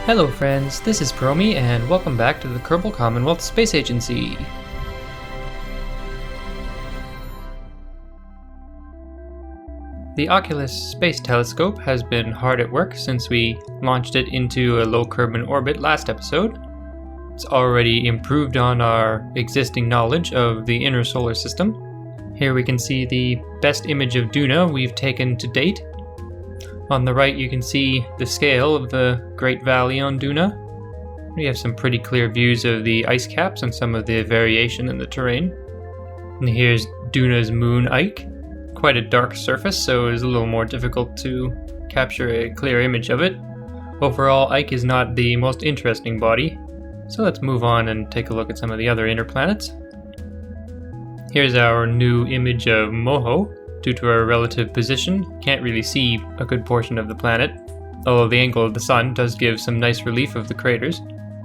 Hello friends, this is Promi and welcome back to the Kerbal Commonwealth Space Agency. The Oculus Space Telescope has been hard at work since we launched it into a low Kerbin orbit last episode. It's already improved on our existing knowledge of the inner solar system. Here we can see the best image of Duna we've taken to date. On the right you can see the scale of the Great Valley on Duna. We have some pretty clear views of the ice caps and some of the variation in the terrain. And here's Duna's moon Ike. Quite a dark surface, so it's a little more difficult to capture a clear image of it. Overall, Ike is not the most interesting body, so let's move on and take a look at some of the other inner planets. Here's our new image of Moho. Due to our relative position, can't really see a good portion of the planet, although the angle of the sun does give some nice relief of the craters.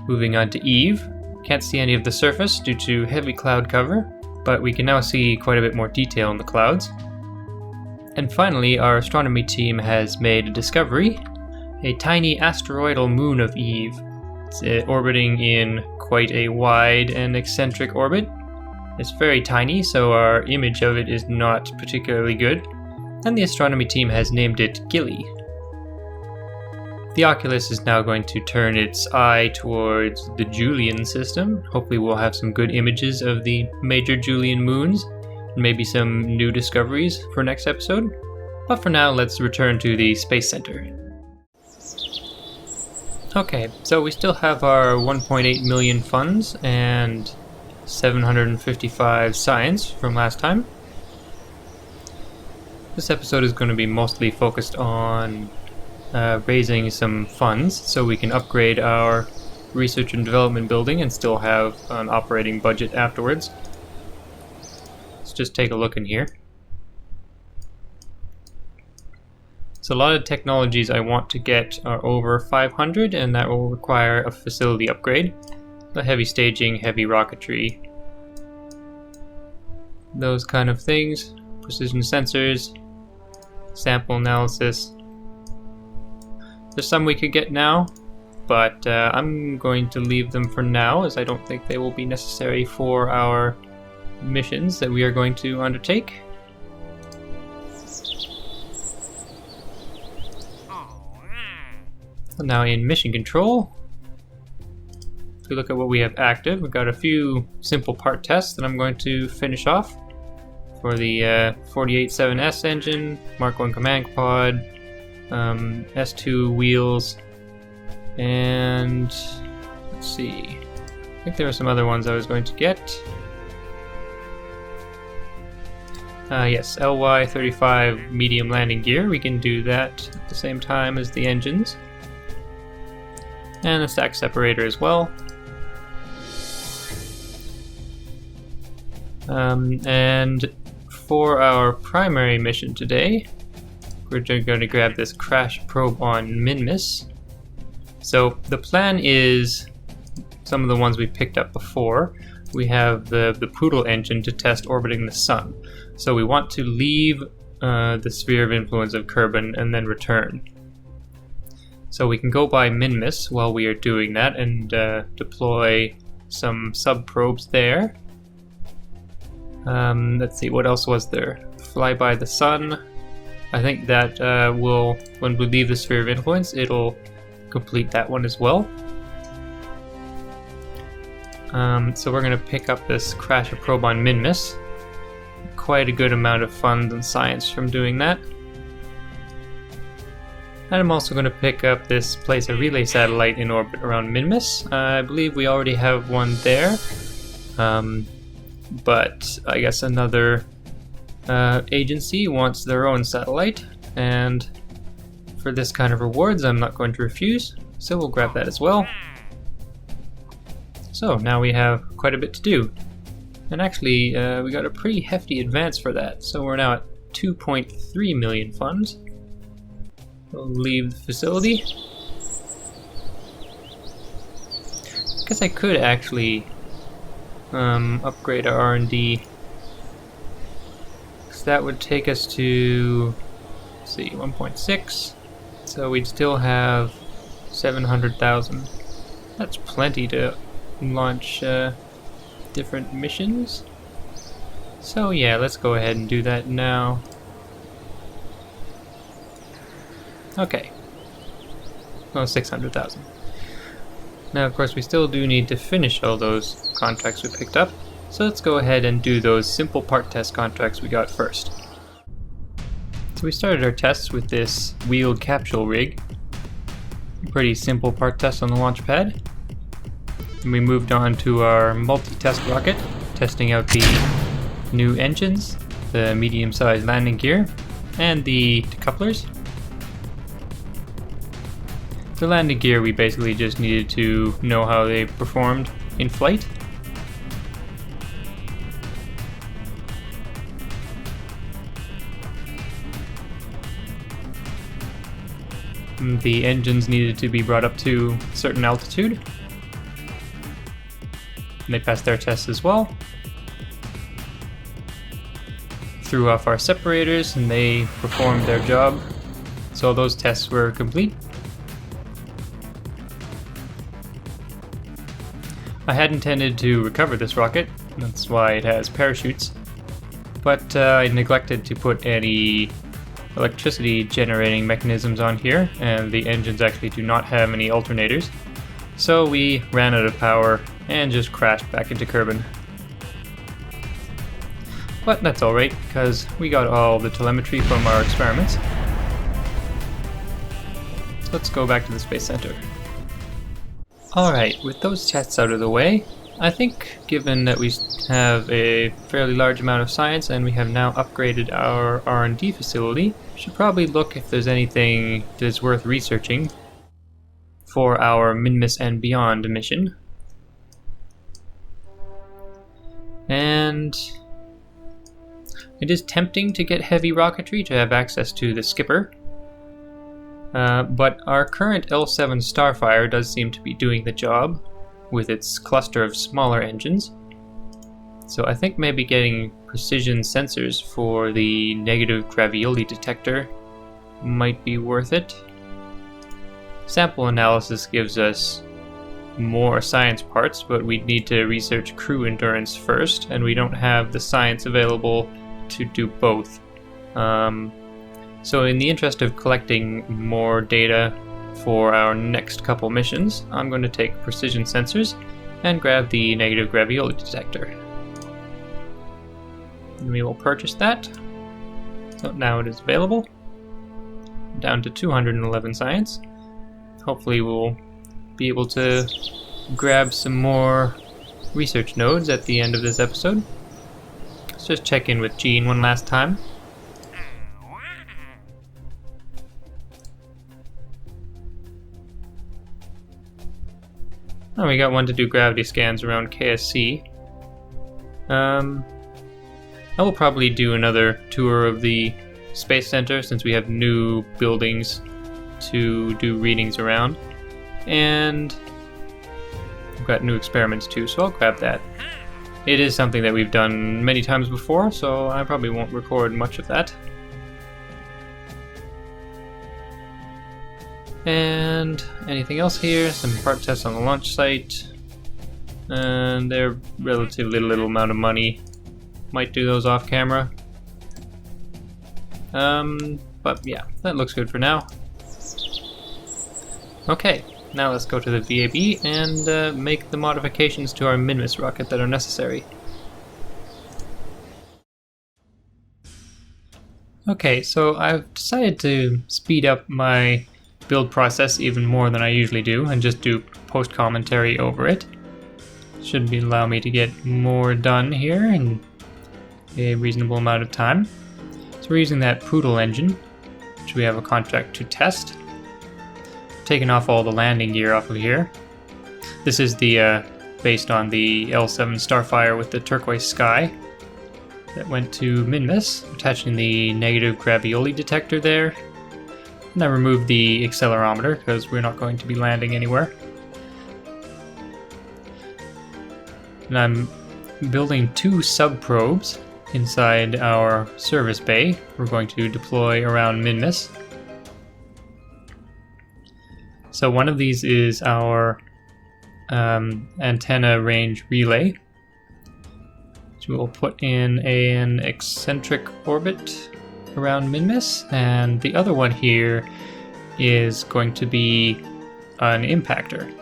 Moving on to Eve, can't see any of the surface due to heavy cloud cover, but we can now see quite a bit more detail in the clouds. And finally, our astronomy team has made a discovery, a tiny asteroidal moon of Eve. It's orbiting in quite a wide and eccentric orbit. It's very tiny, so our image of it is not particularly good, and the astronomy team has named it Gilly. The Oculus is now going to turn its eye towards the Julian system. Hopefully we'll have some good images of the major Julian moons, and maybe some new discoveries for next episode. But for now, let's return to the Space Center. Okay, so we still have our 1.8 million funds and 755 science from last time. This episode is going to be mostly focused on raising some funds so we can upgrade our research and development building and still have an operating budget afterwards. Let's just take a look in here. So a lot of technologies I want to get are over 500, and that will require a facility upgrade. The heavy staging, heavy rocketry, those kind of things, precision sensors, sample analysis. There's some we could get now, but I'm going to leave them for now as I don't think they will be necessary for our missions that we are going to undertake. So now in mission control, we look at what we have active. We've got a few simple part tests that I'm going to finish off for the 48.7S engine, Mark 1 command pod, S2 wheels, and let's see, I think there are some other ones I was going to get. Yes, LY35 medium landing gear. We can do that at the same time as the engines. And a stack separator as well. And for our primary mission today, we're going to grab this crash probe on Minmus. So the plan is some of the ones we picked up before. We have the Poodle engine to test orbiting the sun. So we want to leave the sphere of influence of Kerbin and then return. So we can go by Minmus while we are doing that and deploy some sub-probes there. Let's see, what else was there? Fly by the sun. I think that will, when we leave the sphere of influence, it'll complete that one as well. So we're going to pick up this crash probe on Minmus. Quite a good amount of funds and science from doing that. And I'm also going to pick up this place a relay satellite in orbit around Minmus. I believe we already have one there. But I guess another agency wants their own satellite, and for this kind of rewards I'm not going to refuse, so we'll grab that as well. So now we have quite a bit to do, and actually we got a pretty hefty advance for that, so we're now at 2.3 million funds. We'll leave the facility. I guess I could actually upgrade our R&D, because that would take us to, let's see, 1.6. So we'd still have 700,000. That's plenty to launch different missions. So yeah, let's go ahead and do that now. Okay. Oh, 600,000. Now, of course, we still do need to finish all those contracts we picked up. So let's go ahead and do those simple part test contracts we got first. So we started our tests with this wheeled capsule rig. Pretty simple part test on the launch pad. And we moved on to our multi-test rocket, testing out the new engines, the medium-sized landing gear, and the decouplers. The landing gear, we basically just needed to know how they performed in flight. The engines needed to be brought up to a certain altitude. And they passed their tests as well. Threw off our separators and they performed their job. So those tests were complete. I had intended to recover this rocket, that's why it has parachutes, but I neglected to put any electricity generating mechanisms on here, and the engines actually do not have any alternators, so we ran out of power and just crashed back into Kerbin. But that's alright, because we got all the telemetry from our experiments. So let's go back to the Space Center. Alright, with those tests out of the way, I think given that we have a fairly large amount of science and we have now upgraded our R&D facility, we should probably look if there's anything that is worth researching for our Minmus and Beyond mission. And it is tempting to get heavy rocketry to have access to the skipper. But our current L7 Starfire does seem to be doing the job with its cluster of smaller engines. So I think maybe getting precision sensors for the negative gravioli detector might be worth it. Sample analysis gives us more science parts, but we'd need to research crew endurance first, and we don't have the science available to do both. So in the interest of collecting more data for our next couple missions, I'm going to take precision sensors and grab the negative gravioli detector. And we will purchase that. So now it is available. Down to 211 science. Hopefully we'll be able to grab some more research nodes at the end of this episode. Let's just check in with Jean one last time. Oh, we got one to do gravity scans around KSC. I will probably do another tour of the Space Center since we have new buildings to do readings around. And we've got new experiments too, so I'll grab that. It is something that we've done many times before, so I probably won't record much of that. And anything else here? Some part tests on the launch site. And they're relatively little amount of money. Might do those off camera. But yeah, that looks good for now. Okay, now let's go to the VAB and make the modifications to our Minmus rocket that are necessary. Okay, so I've decided to speed up my build process even more than I usually do and just do post commentary over it. Should allow me to get more done here in a reasonable amount of time. So we're using that Poodle engine, which we have a contract to test. Taking off all the landing gear off of here. This is the based on the L7 Starfire with the turquoise sky that went to Minmus, attaching the negative gravioli detector there. And I removed the accelerometer because we're not going to be landing anywhere. And I'm building 2 sub-probes inside our service bay. We're going to deploy around Minmus. So one of these is our antenna range relay, which we'll put in an eccentric orbit around Minmus, and the other one here is going to be an impactor.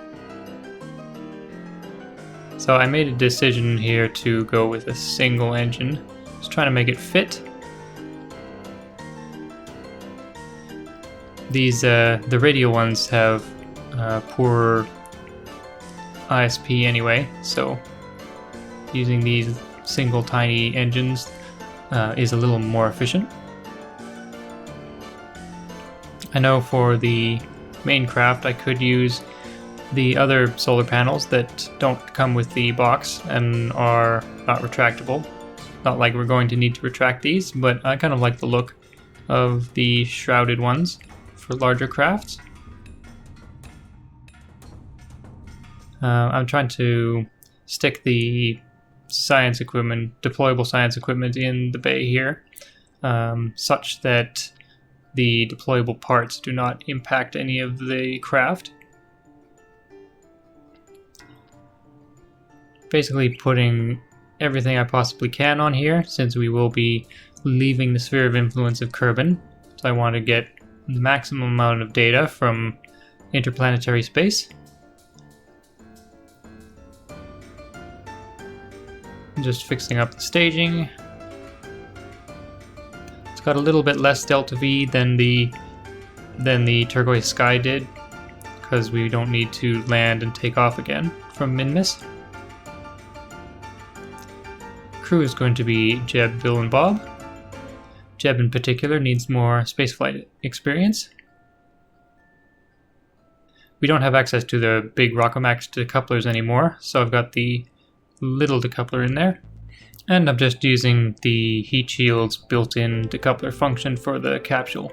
So I made a decision here to go with a single engine, just trying to make it fit. These the radial ones have poor ISP anyway, so using these single tiny engines is a little more efficient. I know for the main craft I could use the other solar panels that don't come with the box and are not retractable. Not like we're going to need to retract these, but I kind of like the look of the shrouded ones for larger crafts. I'm trying to stick the science equipment, deployable science equipment in the bay here, such that the deployable parts do not impact any of the craft. Basically putting everything I possibly can on here, since we will be leaving the sphere of influence of Kerbin. So I want to get the maximum amount of data from interplanetary space. Just fixing up the staging. It's got a little bit less delta V than the turquoise sky did, because we don't need to land and take off again from Minmus. Crew is going to be Jeb, Bill, and Bob. Jeb in particular needs more spaceflight experience. We don't have access to the big Rockomax decouplers anymore, so I've got the little decoupler in there. And I'm just using the heat shield's built-in decoupler function for the capsule.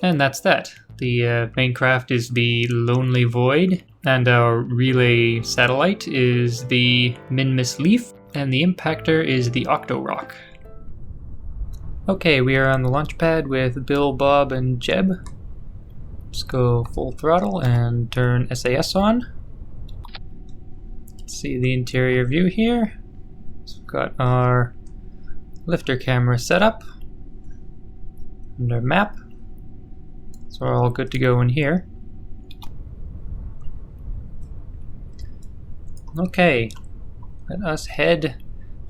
And that's that. The main craft is the Lonely Void, and our relay satellite is the Minmus Leaf, and the impactor is the OctoRock. Okay, we are on the launch pad with Bill, Bob, and Jeb. Let's go full throttle and turn SAS on. Let's see the interior view here. So we've got our lifter camera set up and our map. So we're all good to go in here. Okay, let us head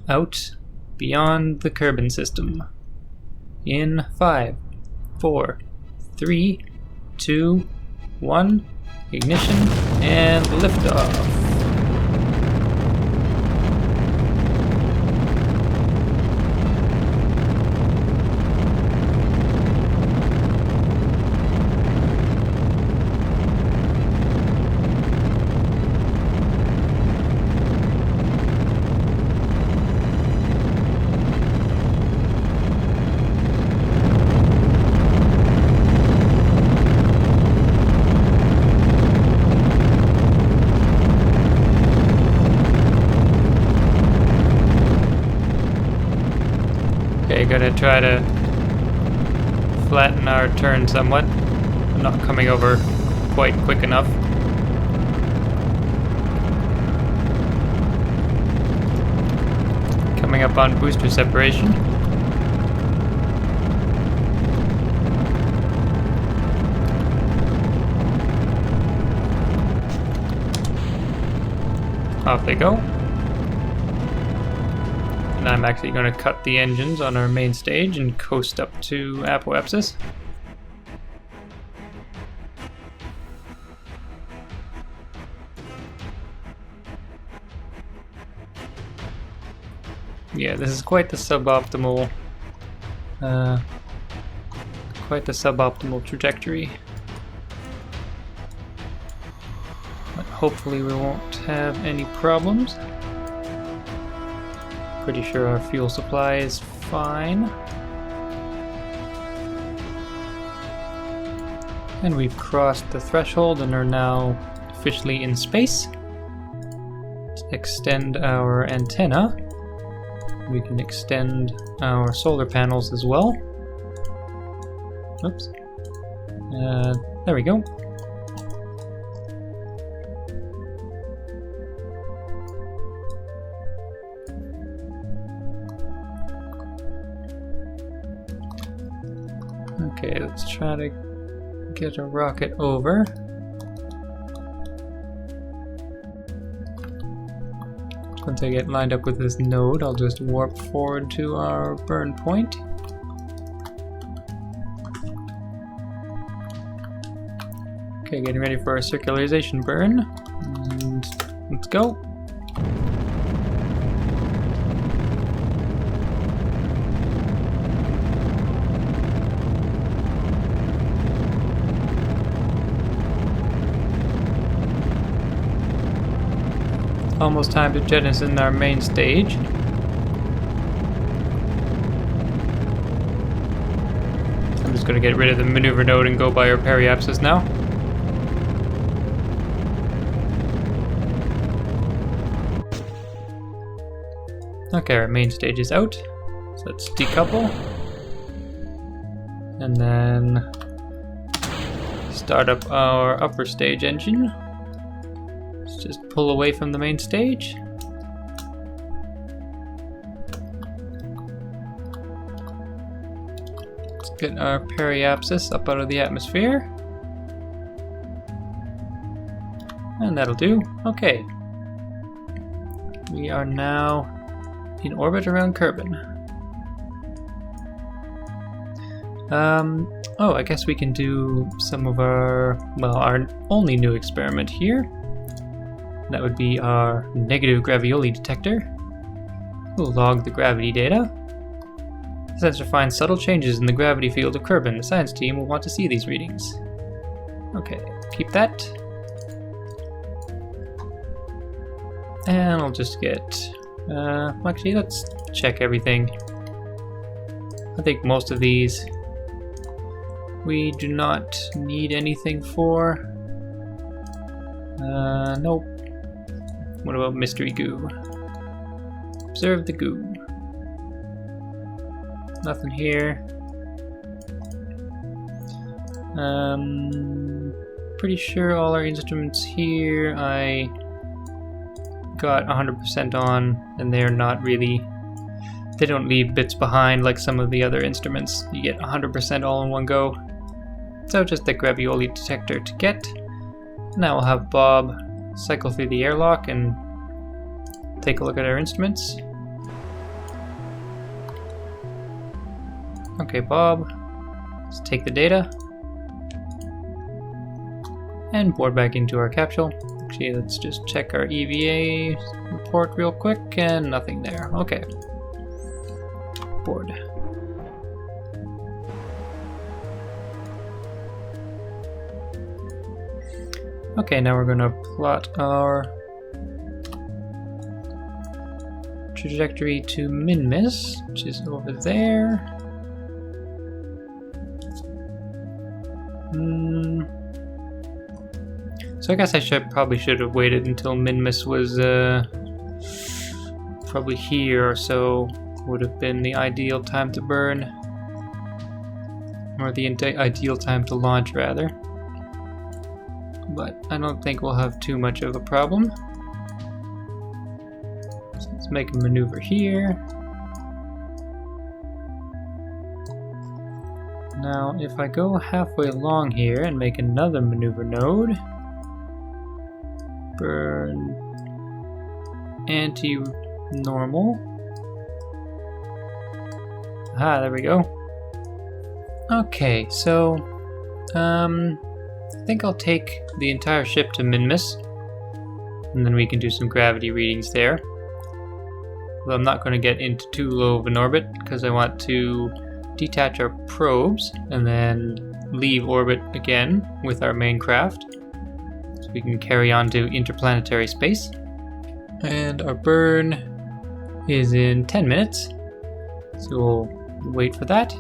out beyond the Kerbin system. In 5, 4, 3, 2, 1, ignition, and liftoff. Okay, gotta try to flatten our turn somewhat. I'm not coming over quite quick enough. Coming up on booster separation. Off they go. And I'm actually going to cut the engines on our main stage and coast up to apoapsis. Yeah, this is quite the suboptimal trajectory. But hopefully we won't have any problems. Pretty sure our fuel supply is fine. And we've crossed the threshold and are now officially in space. Let's extend our antenna. We can extend our solar panels as well. Oops. There we go. Okay, let's try to get a rocket over. Once I get lined up with this node, I'll just warp forward to our burn point. Okay, getting ready for our circularization burn. And let's go. Almost time to jettison our main stage. I'm just going to get rid of the maneuver node and go by our periapsis now. Okay, our main stage is out. So let's decouple. And then start up our upper stage engine. Just pull away from the main stage. Let's get our periapsis up out of the atmosphere. And that'll do. Okay. We are now in orbit around Kerbin. Oh, I guess we can do some of our only new experiment here. That would be our negative gravioli detector. We'll log the gravity data. The sensor finds subtle changes in the gravity field of Kerbin. The science team will want to see these readings. Okay, keep that. And I'll just get... actually, let's check everything. I think most of these we do not need anything for. Nope. What about mystery goo? Observe the goo. Nothing here. Pretty sure all our instruments here I got 100% on, and they're not really... They don't leave bits behind like some of the other instruments. You get 100% all in one go. So just the gravioli detector to get. Now I'll have Bob cycle through the airlock and take a look at our instruments. Okay, Bob, let's take the data and board back into our capsule. Actually, let's just check our EVA report real quick, and nothing there. Okay, board. Okay, now we're going to plot our trajectory to Minmus, which is over there. So I guess I probably should have waited until Minmus was probably here or so. Would have been the ideal time to burn, or the ideal time to launch rather. But I don't think we'll have too much of a problem. So let's make a maneuver here. Now, if I go halfway along here and make another maneuver node, burn anti-normal. Ah, there we go. Okay, so I think I'll take the entire ship to Minmus, and then we can do some gravity readings there. Though I'm not going to get into too low of an orbit because I want to detach our probes and then leave orbit again with our main craft so we can carry on to interplanetary space. And our burn is in 10 minutes, so we'll wait for that.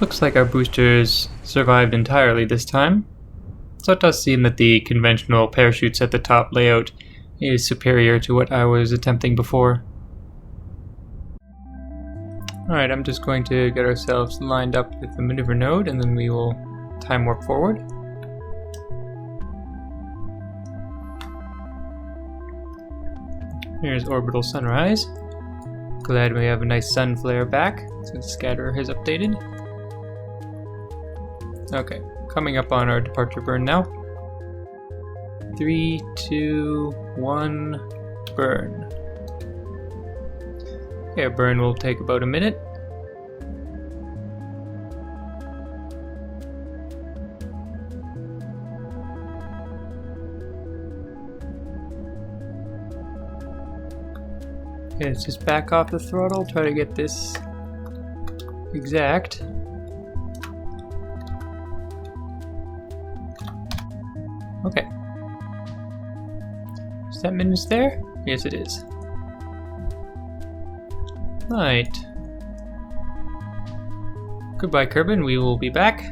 Looks like our boosters survived entirely this time. So it does seem that the conventional parachutes at the top layout is superior to what I was attempting before. Alright, I'm just going to get ourselves lined up with the maneuver node and then we will time warp forward. Here's orbital sunrise. Glad we have a nice sun flare back since Scatterer has updated. Okay, coming up on our departure burn now. 3, 2, 1, burn. Okay, our burn will take about a minute. Okay, let's just back off the throttle, try to get this exact. Okay. Is that Minmus there? Yes, it is. Right. Goodbye, Kerbin. We will be back.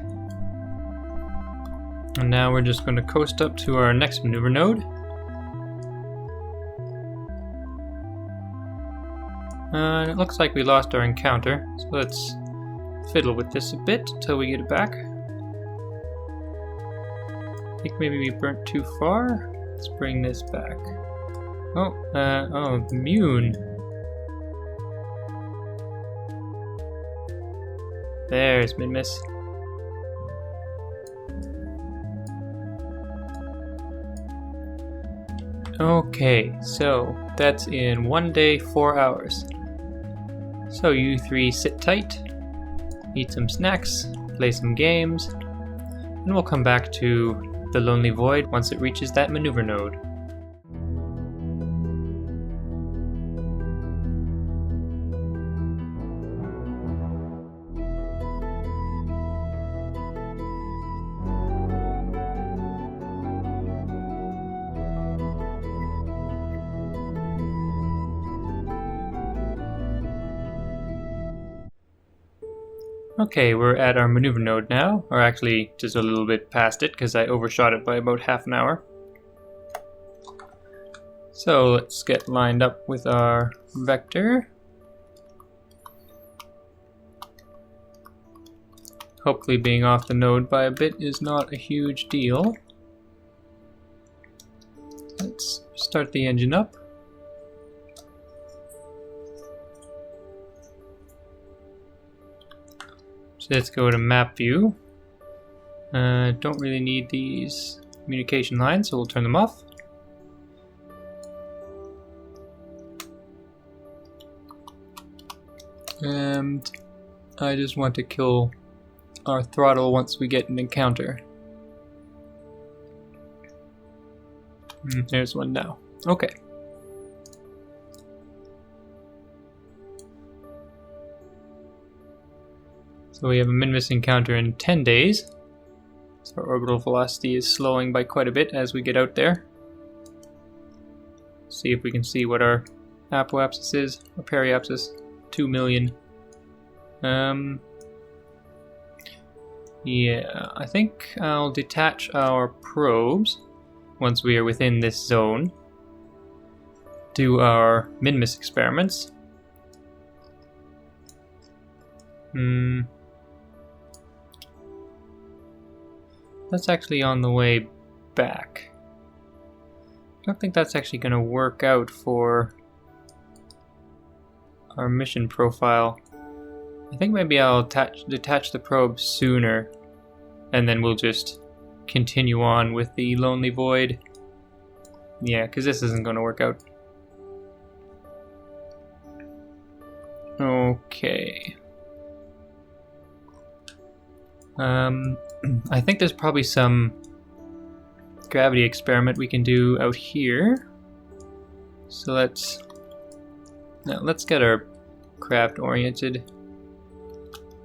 And now we're just going to coast up to our next maneuver node. And it looks like we lost our encounter, so let's fiddle with this a bit until we get it back. I think maybe we burnt too far. Let's bring this back. Oh, Mune. There's Minmus. Okay, so that's in 1 day, 4 hours. So you three sit tight, eat some snacks, play some games, and we'll come back to the Lonely Void once it reaches that maneuver node. Okay, we're at our maneuver node now, or actually just a little bit past it because I overshot it by about half an hour. So let's get lined up with our vector. Hopefully being off the node by a bit is not a huge deal. Let's start the engine up. Let's go to map view. Don't really need these communication lines, so we'll turn them off. And I just want to kill our throttle once we get an encounter. There's one now. Okay. So we have a Minmus encounter in 10 days. So our orbital velocity is slowing by quite a bit as we get out there. See if we can see what our apoapsis is, or periapsis. 2 million. Yeah, I think I'll detach our probes once we are within this zone. Do our Minmus experiments. That's actually on the way back. I don't think that's actually going to work out for our mission profile. I think maybe I'll detach the probe sooner, and then we'll just continue on with the Lonely Void. Yeah, because this isn't going to work out. Okay. I think there's probably some gravity experiment we can do out here. So let's get our craft oriented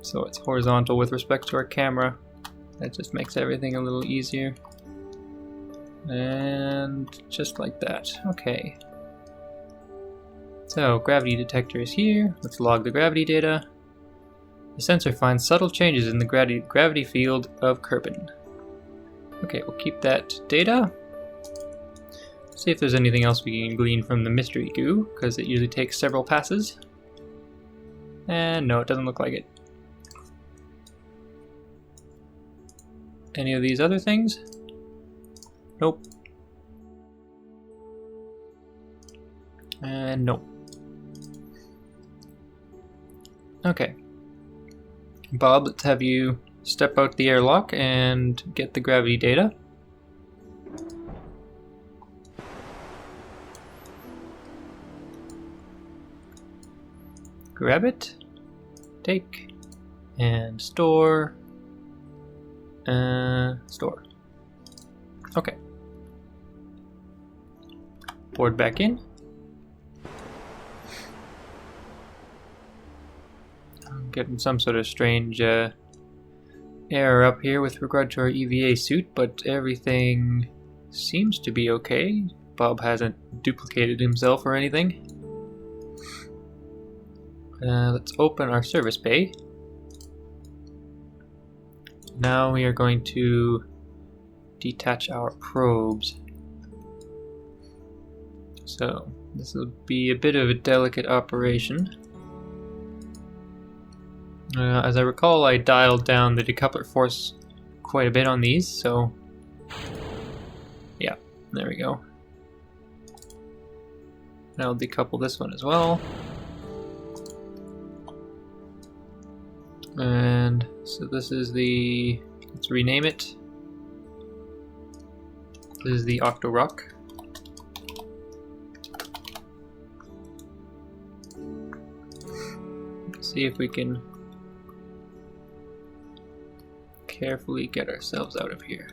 so it's horizontal with respect to our camera. That just makes everything a little easier. And just like that. Okay. So gravity detector is here. Let's log the gravity data. The sensor finds subtle changes in the gravity field of Kerbin. Okay, we'll keep that data. See if there's anything else we can glean from the mystery goo, because it usually takes several passes. And no, it doesn't look like it. Any of these other things? Nope. And nope. Okay. Bob, let's have you step out the airlock and get the gravity data. Grab it, take, and store. Store. Okay. Board back in. I'm getting some sort of strange error up here with regard to our EVA suit, but everything seems to be okay. Bob hasn't duplicated himself or anything. Let's open our service bay. Now we are going to detach our probes. So this will be a bit of a delicate operation. As I recall, I dialed down the decoupler force quite a bit on these, so yeah, there we go. Now I'll decouple this one as well. And so this is the, let's rename it. This is the OctoRock. Let's see if we can carefully get ourselves out of here.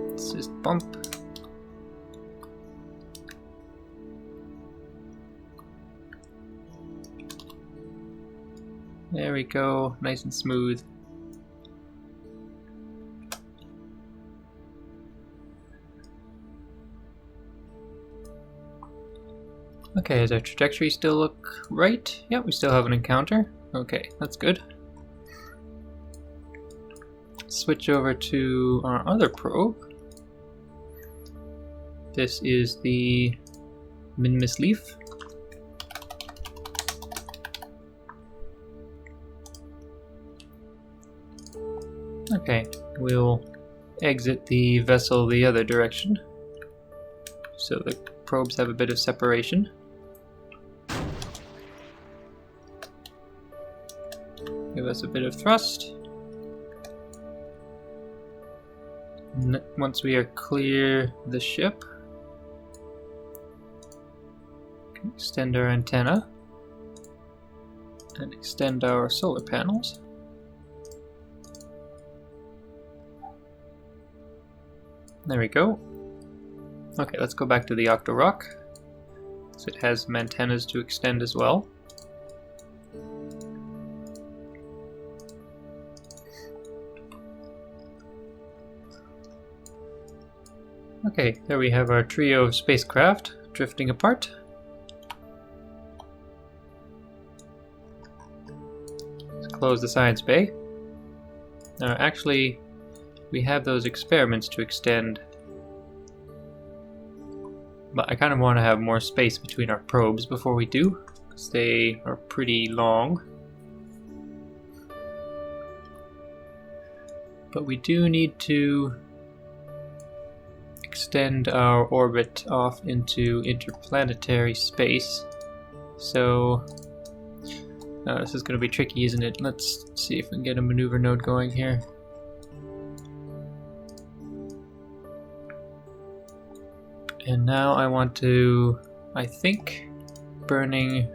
Let's just bump. There we go, nice and smooth. Okay, does our trajectory still look right? Yeah, we still have an encounter. Okay, that's good. Switch over to our other probe. This is the Minmus Leaf. Okay, we'll exit the vessel the other direction, so the probes have a bit of separation. Give us a bit of thrust. Once we are clear the ship, extend our antenna and extend our solar panels. There we go. Okay, let's go back to the OctoRock, so it has some antennas to extend as well. Okay, there we have our trio of spacecraft drifting apart. Let's close the science bay. Actually, we have those experiments to extend, but I kind of want to have more space between our probes before we do, because they are pretty long. But we do need to extend our orbit off into interplanetary space. So this is going to be tricky, isn't it? Let's see if we can get a maneuver node going here. And now I want to, I think, burning. Do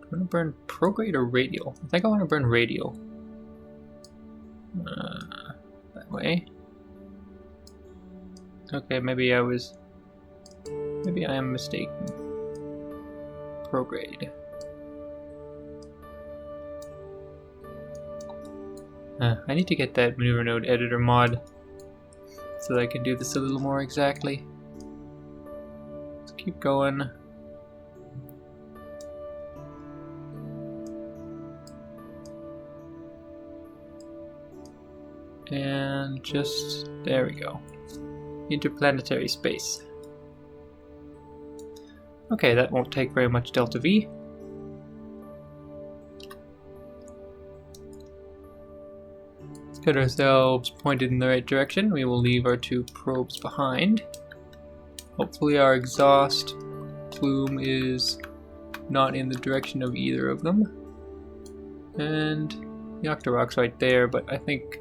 I want to burn prograde or radial? I think I want to burn radial. That way. Okay, maybe I am mistaken. Prograde. I need to get that maneuver node editor mod so that I can do this a little more exactly. Let's keep going. And just, there we go. Interplanetary space. Okay, that won't take very much delta V. Let's get ourselves pointed in the right direction. We will leave our 2 probes behind. Hopefully our exhaust plume is not in the direction of either of them. And the OctoRock's right there, but I think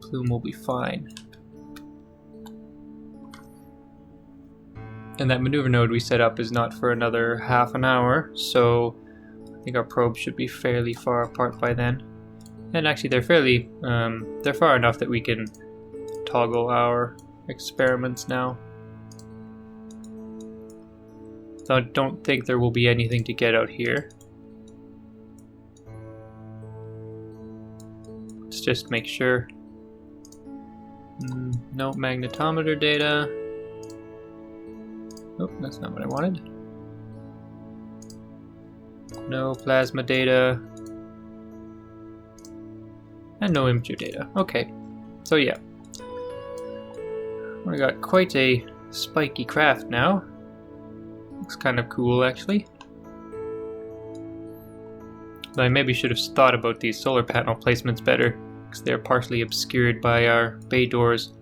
plume will be fine. And that maneuver node we set up is not for another half an hour, so I think our probes should be fairly far apart by then. And actually they're far enough that we can toggle our experiments now. So I don't think there will be anything to get out here. Let's just make sure. No magnetometer data. Oh, that's not what I wanted. No plasma data. And no imager data. Okay. So yeah. We got quite a spiky craft now. Looks kind of cool actually. Though I maybe should have thought about these solar panel placements better, because they're partially obscured by our bay doors.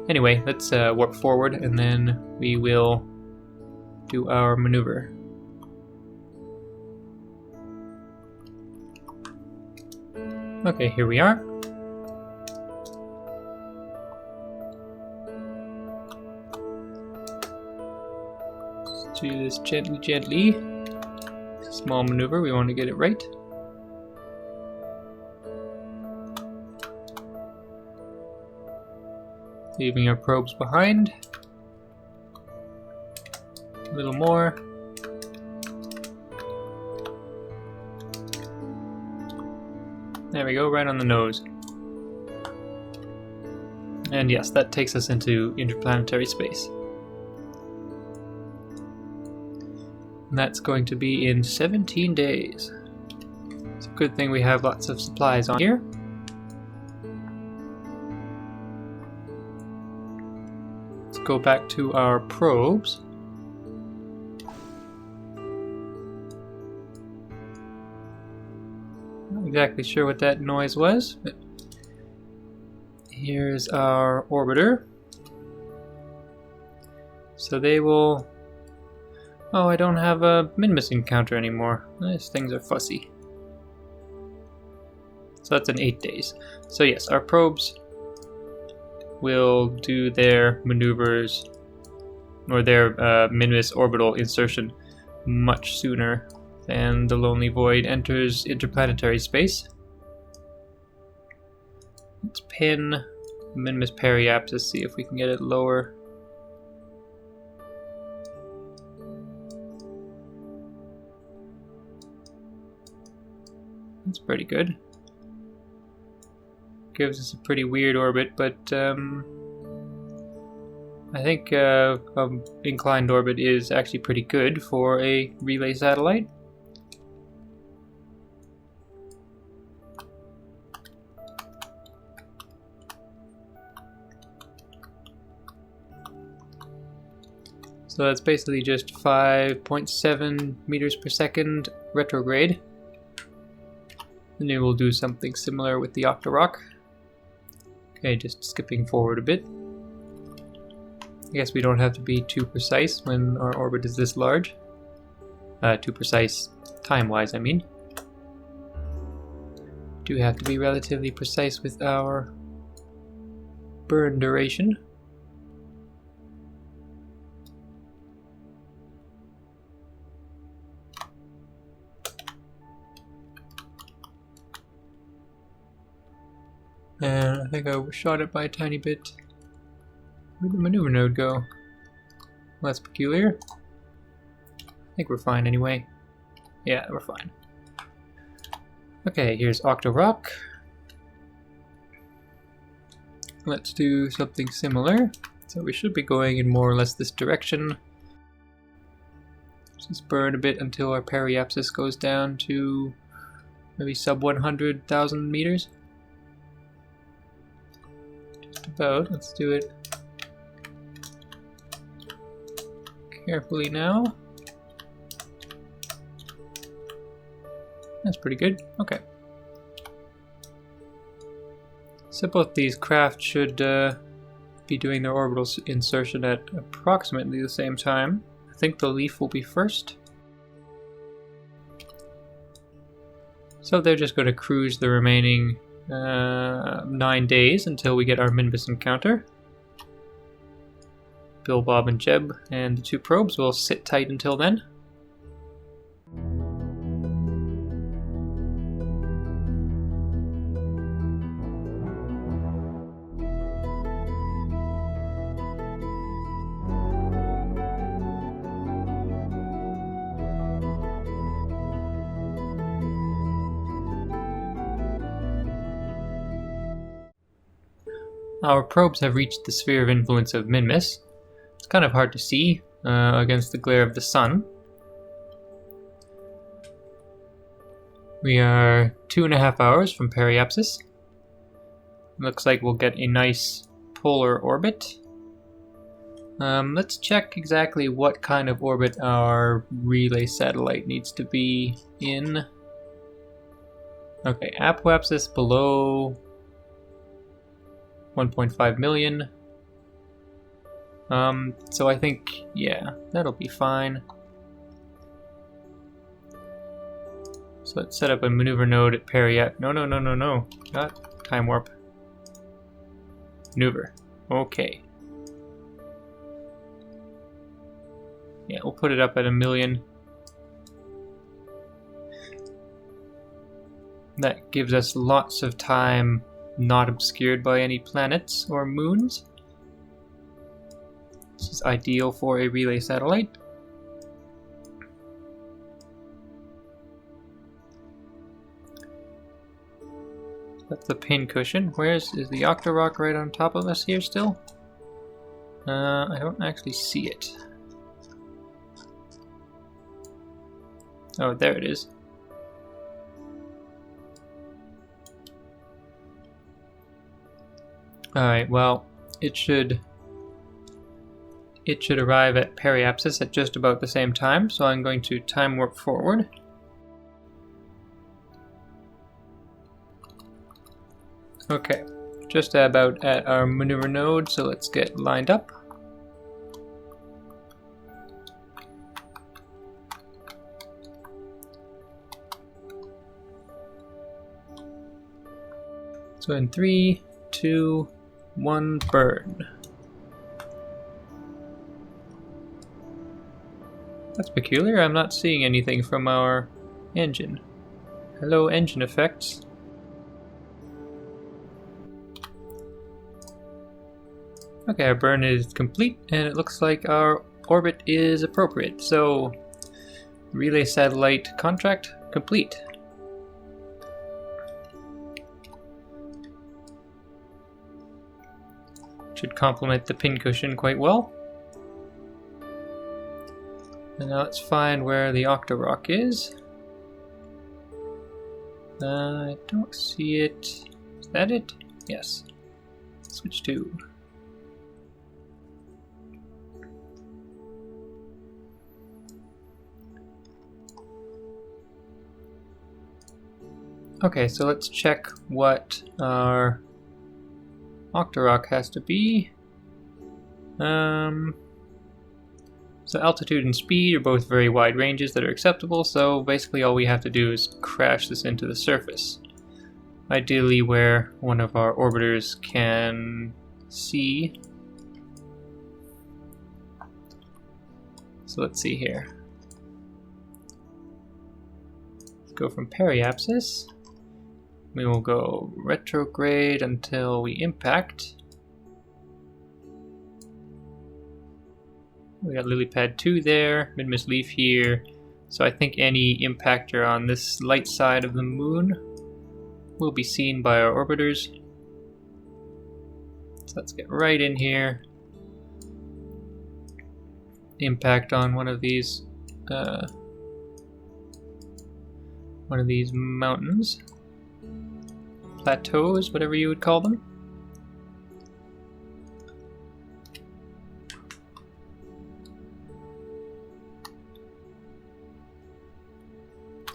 Anyway, let's warp forward and then we will do our maneuver. Okay, here we are. Let's do this gently, gently. It's a small maneuver, we want to get it right. Leaving our probes behind. A little more. There we go, right on the nose. And yes, that takes us into interplanetary space. And that's going to be in 17 days. It's a good thing we have lots of supplies on here. Go back to our probes. Not exactly sure what that noise was, but here's our orbiter. So they will... Oh, I don't have a Minmus encounter anymore. These things are fussy. So that's in 8 days. So yes, our probes will do their maneuvers or their Minmus orbital insertion much sooner than the Lonely Void enters interplanetary space. Let's pin Minmus periapsis, see if we can get it lower. That's pretty good. Gives us a pretty weird orbit, but I think inclined orbit is actually pretty good for a relay satellite. So that's basically just 5.7 meters per second retrograde. And then we'll do something similar with the OctoRock. Okay, just skipping forward a bit. I guess we don't have to be too precise when our orbit is this large. Too precise time-wise, I mean. Do have to be relatively precise with our burn duration. And I think I overshot it by a tiny bit. Where'd the maneuver node go? Well, that's peculiar. I think we're fine anyway. Yeah, we're fine. Okay, here's OctoRock. Let's do something similar. So we should be going in more or less this direction. Just burn a bit until our periapsis goes down to maybe sub 100,000 meters. about. Let's do it carefully now. That's pretty good. Okay. So both these craft should be doing their orbital insertion at approximately the same time. I think the Leaf will be first. So they're just going to cruise the remaining 9 days until we get our Minmus encounter. Bill, Bob, and Jeb and the 2 probes will sit tight until then. Our probes have reached the sphere of influence of Minmus. It's kind of hard to see against the glare of the sun. We are 2.5 hours from periapsis. Looks like we'll get a nice polar orbit. Let's check exactly what kind of orbit our relay satellite needs to be in. Okay, apoapsis below 1.5 million. So I think, yeah, that'll be fine. So let's set up a maneuver node at No, not time warp. Maneuver. Okay. Yeah, we'll put it up at 1 million. That gives us lots of time not obscured by any planets or moons. This is ideal for a relay satellite. That's the pin cushion. Is the OctoRock right on top of us here still? I don't actually see it. Oh, there it is. Alright, well, it should arrive at periapsis at just about the same time, so I'm going to time warp forward. Okay, just about at our maneuver node, so let's get lined up. So in 3, 2, 1, burn. That's peculiar, I'm not seeing anything from our engine. Hello, engine effects. Okay, our burn is complete, and it looks like our orbit is appropriate. So, relay satellite contract complete. Should complement the pin cushion quite well. And now let's find where the OctoRock is. I don't see it. Is that it? Yes. Switch to. Okay, so let's check what our OctoRock has to be. So altitude and speed are both very wide ranges that are acceptable, so basically all we have to do is crash this into the surface. Ideally where one of our orbiters can see. So let's see here. Let's go from periapsis. We will go retrograde until we impact. We got lily pad 2 there, Minmus Leaf here. So I think any impactor on this light side of the moon will be seen by our orbiters. So let's get right in here. Impact on one of these mountains. Plateaus, whatever you would call them.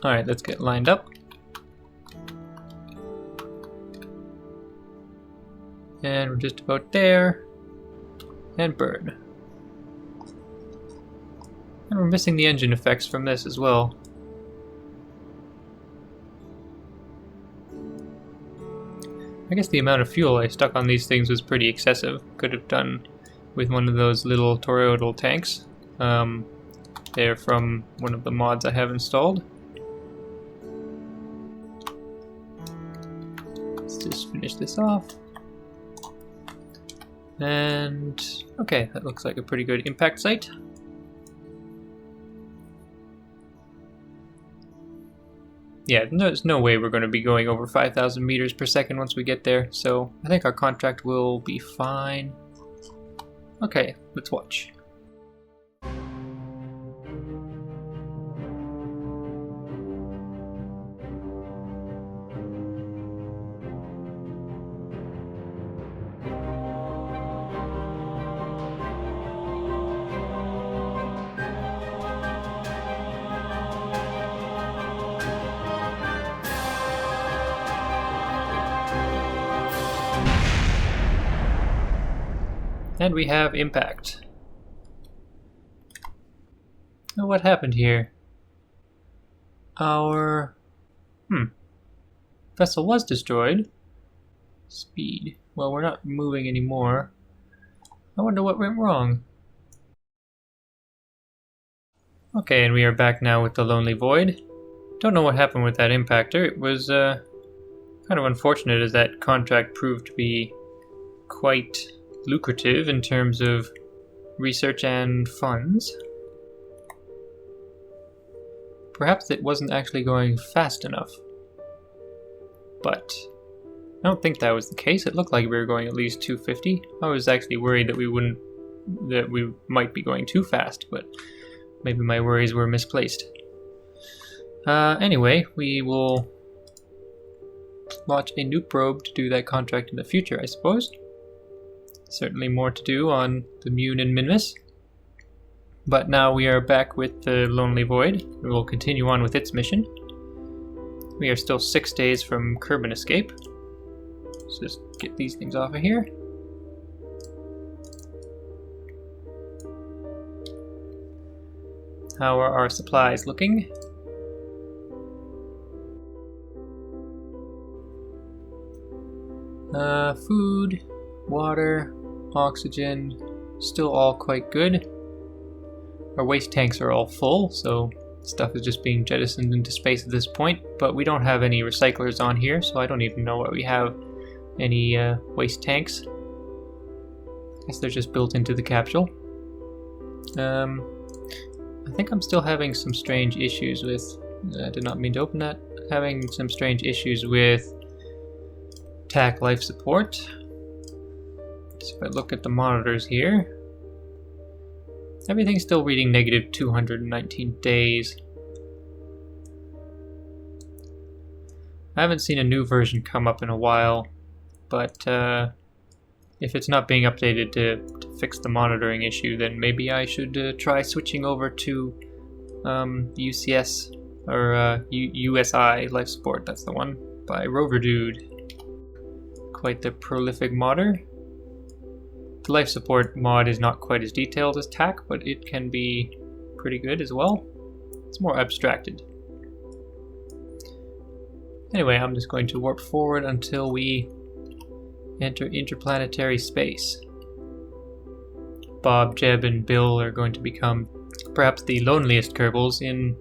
Alright, let's get lined up. And we're just about there. And burn. And we're missing the engine effects from this as well. I guess the amount of fuel I stuck on these things was pretty excessive. Could have done with one of those little toroidal tanks. They're from one of the mods I have installed. Let's just finish this off. And okay, that looks like a pretty good impact site. Yeah, there's no way we're going to be going over 5,000 meters per second once we get there, so I think our contract will be fine. Okay, let's watch. And we have impact. Now what happened here? Our vessel was destroyed. Speed. Well, we're not moving anymore. I wonder what went wrong. Okay, and we are back now with the Lonely Void. Don't know what happened with that impactor. It was kind of unfortunate as that contract proved to be quite lucrative in terms of research and funds. Perhaps it wasn't actually going fast enough. But I don't think that was the case. It looked like we were going at least 250. I was actually worried that we might be going too fast, but maybe my worries were misplaced. Anyway, we will launch a new probe to do that contract in the future, I suppose. Certainly more to do on the Moon and Minmus. But now we are back with the Lonely Void. We will continue on with its mission. We are still 6 days from Kerbin escape. Let's just get these things off of here. How are our supplies looking? Food, water, oxygen, still all quite good. Our waste tanks are all full, so stuff is just being jettisoned into space at this point, but we don't have any recyclers on here, so I don't even know what we have any waste tanks. I guess they're just built into the capsule. I think I'm still having some strange issues with, I did not mean to open that, having some strange issues with TAC life support. So if I look at the monitors here, everything's still reading negative 219 days. I haven't seen a new version come up in a while, but if it's not being updated to fix the monitoring issue, then maybe I should try switching over to UCS or USI life support. That's the one by Rover Dude. Quite the prolific modder. The life support mod is not quite as detailed as TAC, but it can be pretty good as well. It's more abstracted. Anyway, I'm just going to warp forward until we enter interplanetary space. Bob, Jeb, and Bill are going to become perhaps the loneliest Kerbals in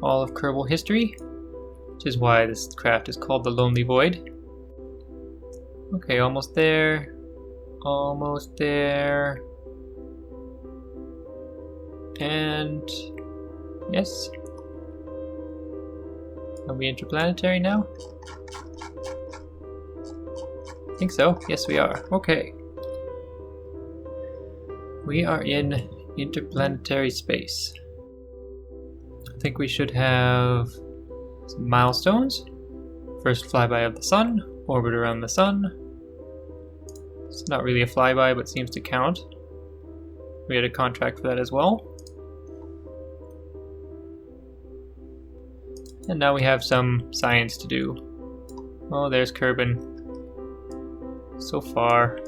all of Kerbal history, which is why this craft is called the Lonely Void. Okay, almost there. Almost there. And yes. Are we interplanetary now? I think so. Yes, we are. Okay. We are in interplanetary space. I think we should have some milestones. First flyby of the sun, orbit around the sun. It's not really a flyby, but seems to count. We had a contract for that as well. And now we have some science to do. Oh, there's Kerbin. So far.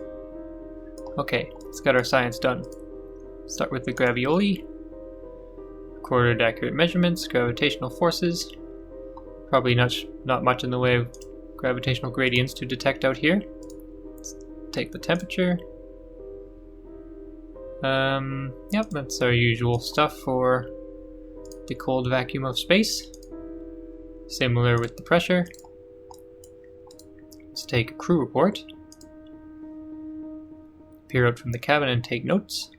Okay, let's get our science done. Start with the gravioli. Recorded accurate measurements, gravitational forces. Probably not much in the way of gravitational gradients to detect out here. Let's take the temperature. Yep, that's our usual stuff for the cold vacuum of space. Similar with the pressure. Let's take a crew report. Peer out from the cabin and take notes.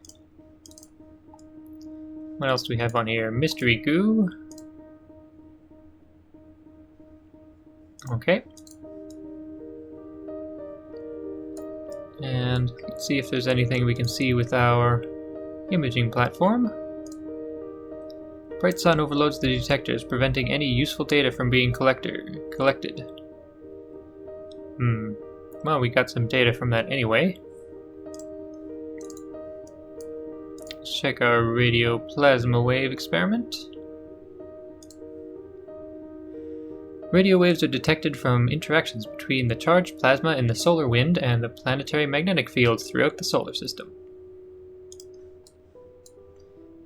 What else do we have on here? Mystery goo. Okay. And let's see if there's anything we can see with our imaging platform. Bright sun overloads the detectors, preventing any useful data from being collected. Well, we got some data from that anyway. Let's check our radio plasma wave experiment. Radio waves are detected from interactions between the charged plasma in the solar wind and the planetary magnetic fields throughout the solar system.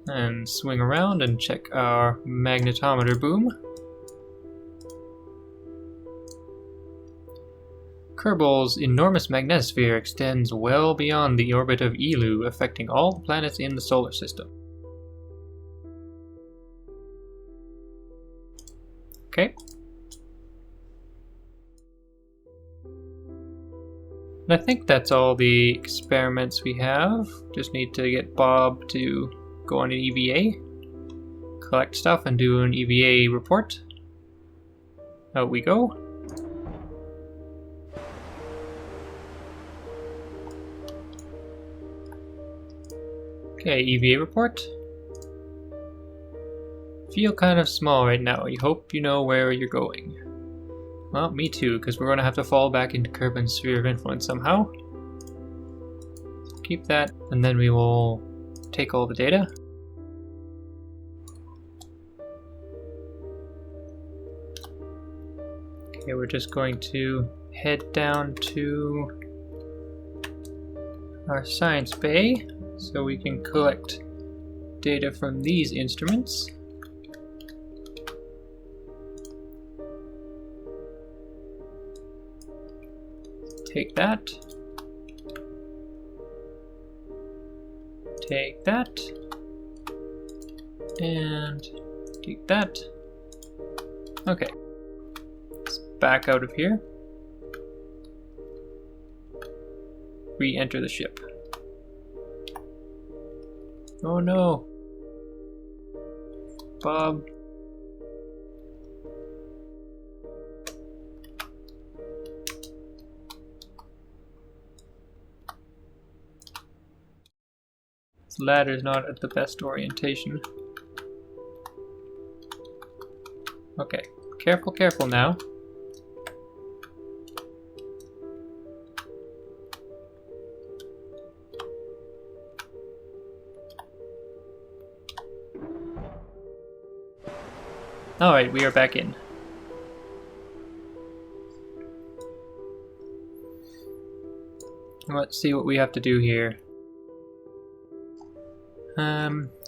And swing around and check our magnetometer boom. Kerbal's enormous magnetosphere extends well beyond the orbit of Eeloo, affecting all the planets in the solar system. Okay. And I think that's all the experiments we have. Just need to get Bob to go on an EVA, collect stuff, and do an EVA report. Out we go. Okay, EVA report. Feel kind of small right now. You hope you know where you're going. Well, me too, because we're going to have to fall back into Kerbin's sphere of influence somehow. So keep that, and then we will take all the data. Okay, we're just going to head down to our science bay so we can collect data from these instruments. Take that. Take that. And take that. Okay. Let's back out of here. Re-enter the ship. Oh no. Bob. This ladder's not at the best orientation. Okay, careful, careful now. Alright, we are back in. Let's see what we have to do here.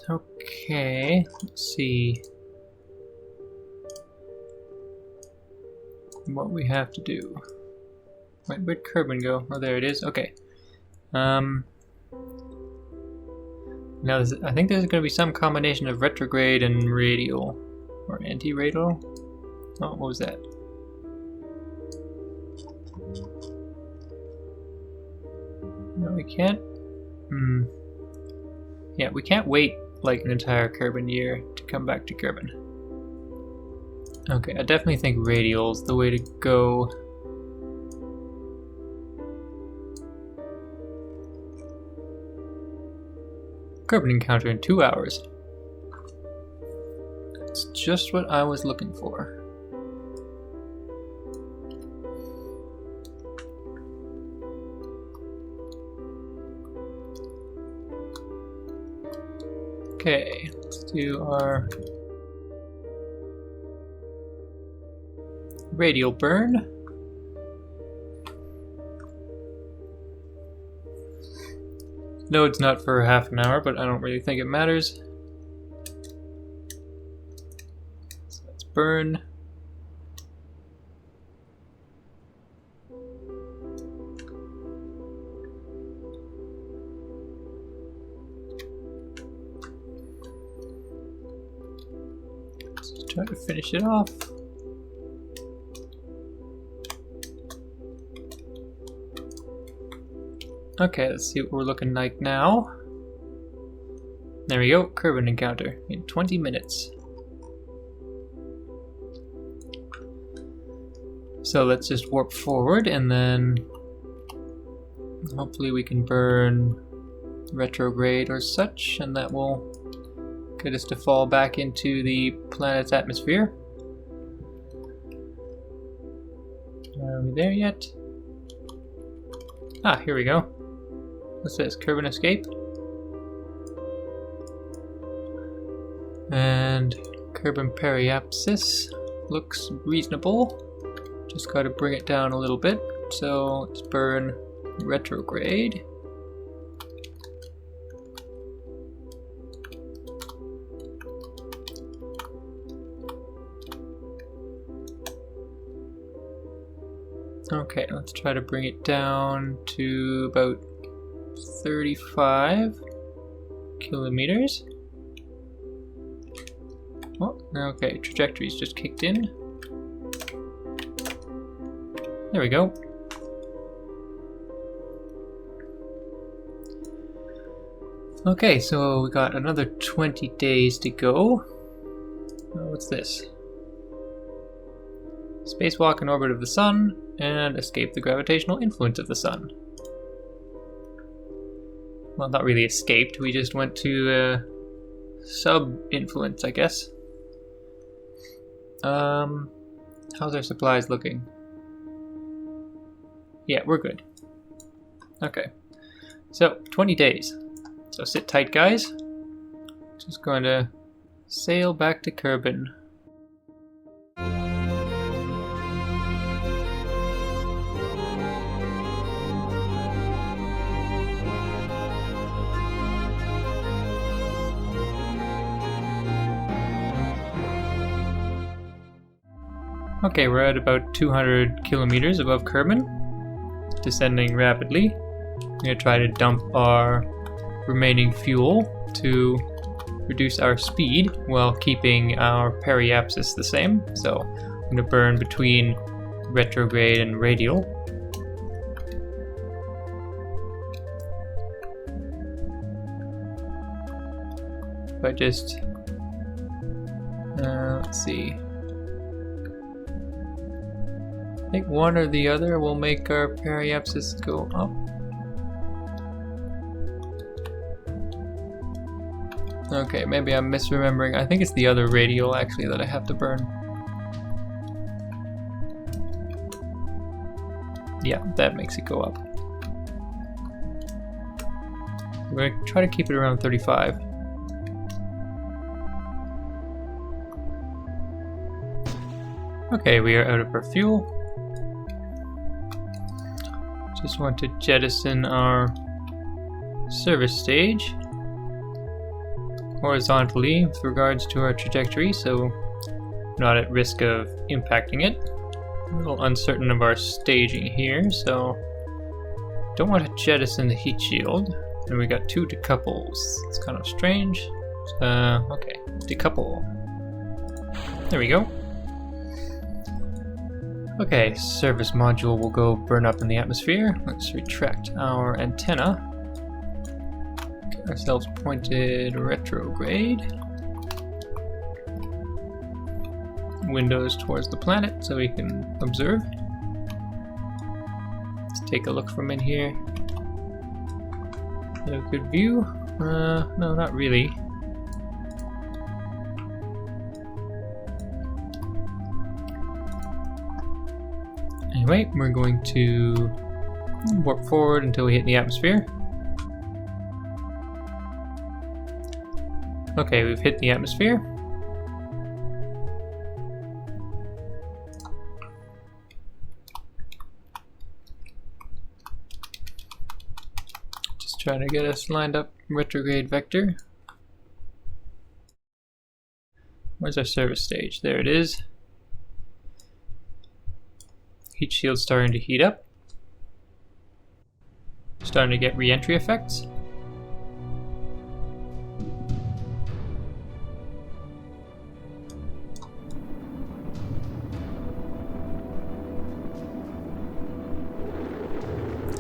Okay, let's see what we have to do. Wait, where'd Kerbin go? Oh, there it is. Okay. Now I think there's going to be some combination of retrograde and radial. Or anti-radial? Oh, what was that? No, we can't. Yeah, we can't wait like an entire Kerbin year to come back to Kerbin. Okay, I definitely think radial's the way to go. Kerbin encounter in 2 hours. It's just what I was looking for. Okay, let's do our radial burn. No, it's not for half an hour, but I don't really think it matters. So let's burn. Let's try to finish it off. Okay, let's see what we're looking like now. There we go, Kerbin encounter in 20 minutes. So let's just warp forward and then hopefully we can burn retrograde or such, and that will get us to fall back into the planet's atmosphere. Are we there yet? Ah, here we go. What's this? Kerbin escape? And Kerbin periapsis looks reasonable. Just gotta bring it down a little bit. So let's burn retrograde. Okay, let's try to bring it down to about 35 kilometers. Oh, okay, trajectory's just kicked in. There we go. Okay, so we got another 20 days to go. What's this? Spacewalk in orbit of the Sun and escape the gravitational influence of the Sun. Well, not really escaped, we just went to sub-influence, I guess. How's our supplies looking? Yeah, we're good. Okay, so 20 days. So sit tight, guys. Just going to sail back to Kerbin. Okay, we're at about 200 kilometers above Kerbin, descending rapidly. We're going to try to dump our remaining fuel to reduce our speed while keeping our periapsis the same. So I'm going to burn between retrograde and radial. If I just, let's see. I think one or the other will make our periapsis go up. Okay, maybe I'm misremembering. I think it's the other radial actually that I have to burn. Yeah, that makes it go up. We're going to try to keep it around 35. Okay, we are out of our fuel. Just want to jettison our service stage horizontally with regards to our trajectory, so not at risk of impacting it. A little uncertain of our staging here, so don't want to jettison the heat shield. And we got 2 decouples. It's kind of strange. Okay, decouple. There we go. Okay, service module will go burn up in the atmosphere. Let's retract our antenna. Get ourselves pointed retrograde. Windows towards the planet so we can observe. Let's take a look from in here. A good view? No, not really. Anyway, we're going to warp forward until we hit the atmosphere. Okay, we've hit the atmosphere. Trying to get us lined up retrograde vector. Where's our service stage? There it is. Heat shield starting to heat up. Starting to get re-entry effects.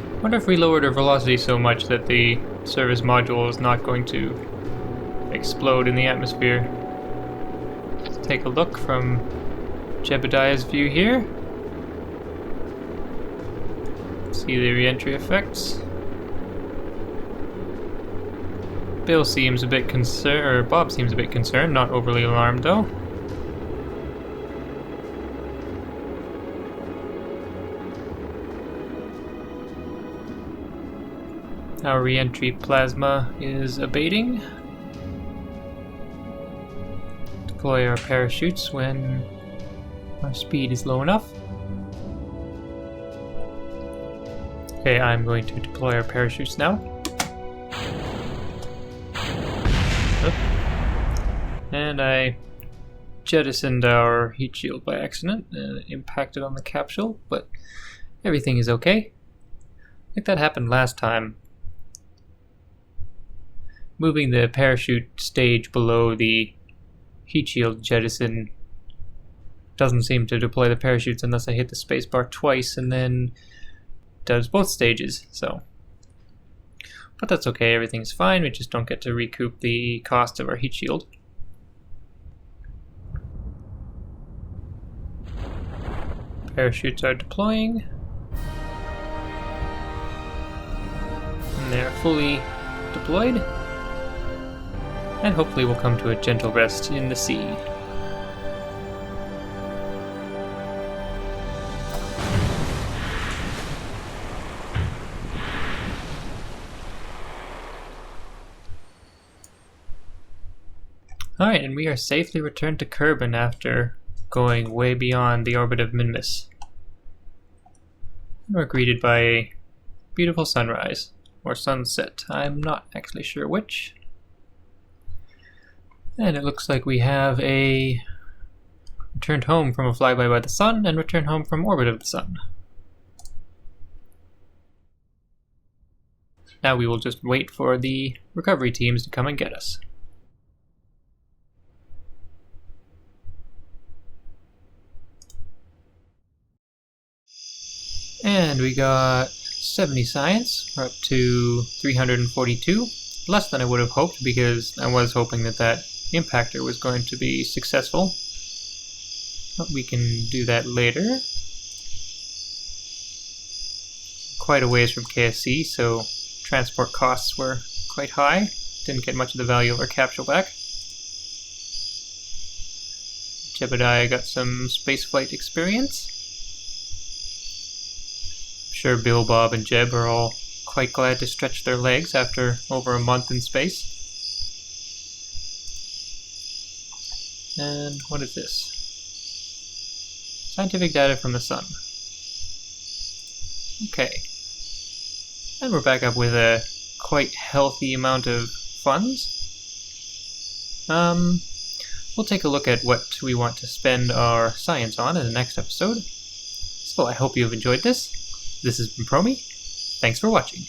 I wonder if we lowered our velocity so much that the service module is not going to explode in the atmosphere. Let's take a look from Jebediah's view here. See the re-entry effects. Bill seems a bit concerned, or Bob seems a bit concerned, not overly alarmed though. Our re-entry plasma is abating. Deploy our parachutes when our speed is low enough. Okay, I'm going to deploy our parachutes now. And I jettisoned our heat shield by accident and it impacted on the capsule, but everything is okay. I think that happened last time. Moving the parachute stage below the heat shield jettison doesn't seem to deploy the parachutes unless I hit the spacebar twice, and then does both stages, so. But that's okay, everything's fine, we just don't get to recoup the cost of our heat shield. Parachutes are deploying. And they're fully deployed. And hopefully we'll come to a gentle rest in the sea. Alright, and we are safely returned to Kerbin after going way beyond the orbit of Minmus. We're greeted by a beautiful sunrise, or sunset. I'm not actually sure which. And it looks like we have a returned home from a flyby by the sun and returned home from orbit of the sun. Now we will just wait for the recovery teams to come and get us. And we got 70 science. We're up to 342. Less than I would have hoped, because I was hoping that that impactor was going to be successful. But we can do that later. Quite a ways from KSC, so transport costs were quite high. Didn't get much of the value of our capsule back. Jebediah got some spaceflight experience. I'm sure Bill, Bob, and Jeb are all quite glad to stretch their legs after over a month in space. And what is this? Scientific data from the sun. Okay. And we're back up with a quite healthy amount of funds. We'll take a look at what we want to spend our science on in the next episode. So I hope you've enjoyed this. This has been Promi. Thanks for watching.